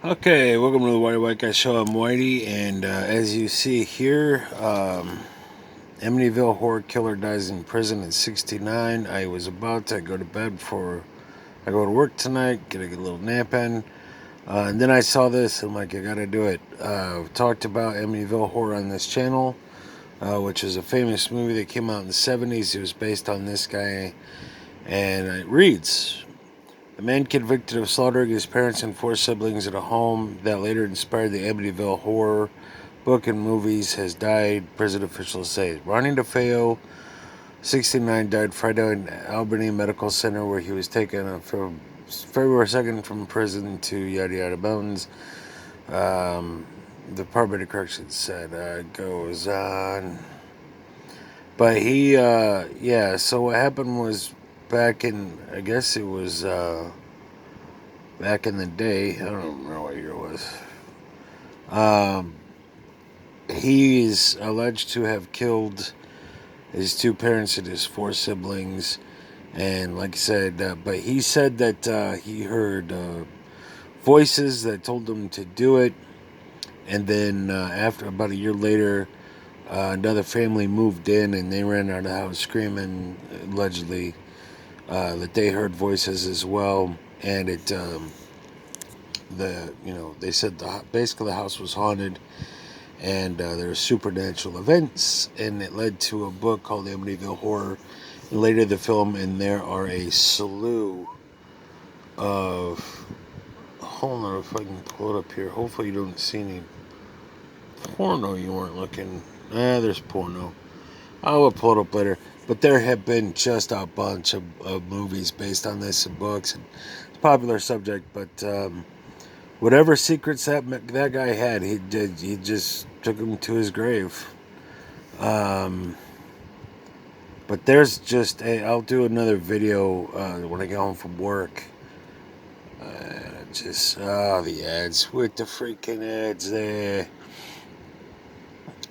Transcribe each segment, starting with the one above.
Okay, welcome to the Whitey White Guy Show. I'm Whitey, and as you see here, Amityville Horror killer dies in prison at 69. I was about to go to bed before I go to work tonight, get a little nap in, and then I saw this. I'm like, I gotta do it. Talked about Amityville Horror on this channel, which is a famous movie that came out in the 70s. It was based on this guy, and it reads. A man convicted of slaughtering his parents and four siblings at a home that later inspired the Amityville Horror book and movies has died, prison officials say. Ronnie DeFeo, 69, died Friday in Albany Medical Center, where he was taken from February 2nd from prison to yada yada bones. The Department of Corrections said goes on. But yeah, so what happened was back in, I guess it was, back in the day, I don't remember what year it was. Um, he is alleged to have killed his two parents and his four siblings. And like I said, but he said that he heard voices that told him to do it. And then after about a year later, another family moved in and they ran out of the house screaming, allegedly, that they heard voices as well. And they said basically the house was haunted, and there were supernatural events, and it led to a book called Amityville Horror, and later the film. And there are a slew of, hold on if I can pull it up here. Hopefully you don't see any porno. You weren't looking. There's porno. I will pull it up later. But there have been just a bunch of movies based on this and books, and it's a popular subject. But whatever secrets that guy had, he did. He just took him to his grave. Um, but there's just I'll do another video when I get home from work. The ads with the freaking ads there.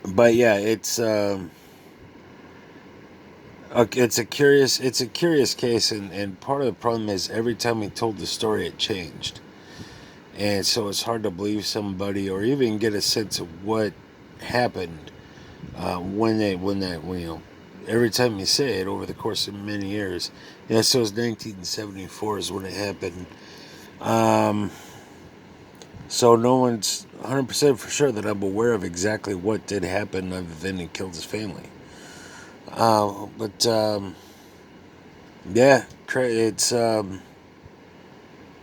But yeah, it's a curious case, and part of the problem is every time he told the story, it changed. And so it's hard to believe somebody or even get a sense of what happened every time you say it over the course of many years. Yeah, so it's 1974 is when it happened. So no one's 100% for sure that I'm aware of exactly what did happen other than he killed his family. But yeah, it's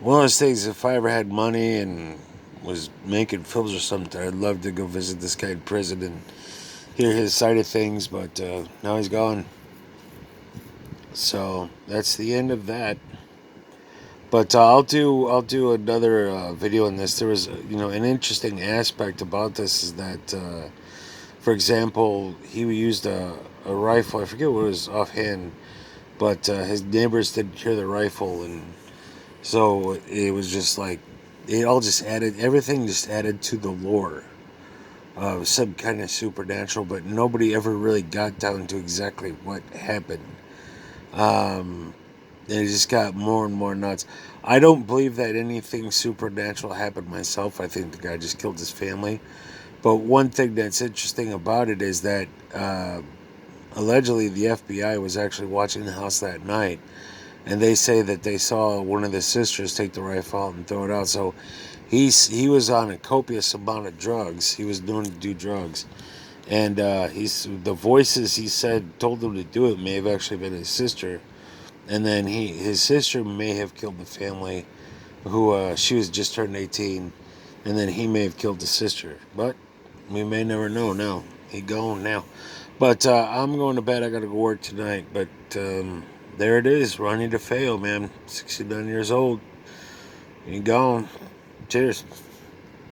one of those things. If I ever had money and was making films or something, I'd love to go visit this guy in prison and hear his side of things. But now he's gone, so that's the end of that. But I'll do another video on this. There was an interesting aspect about this is that for example, he used a rifle. I forget what it was offhand, but his neighbors didn't hear the rifle, and so it was just like everything just added to the lore of some kind of supernatural, but nobody ever really got down to exactly what happened. Um, and it just got more and more nuts. I don't believe that anything supernatural happened myself. I think the guy just killed his family. But one thing that's interesting about it is that allegedly the FBI was actually watching the house that night, and they say that they saw one of the sisters take the rifle out and throw it out. So he was on a copious amount of drugs. He was known to do drugs, and the voices he said told him to do it may have actually been his sister, and then his sister may have killed the family, who she was just turned 18, and then he may have killed the sister, but we may never know now. He gone now. But I'm going to bed. I got to go work tonight. But there it is. Ronnie DeFeo, man. 69 years old. He gone. Cheers.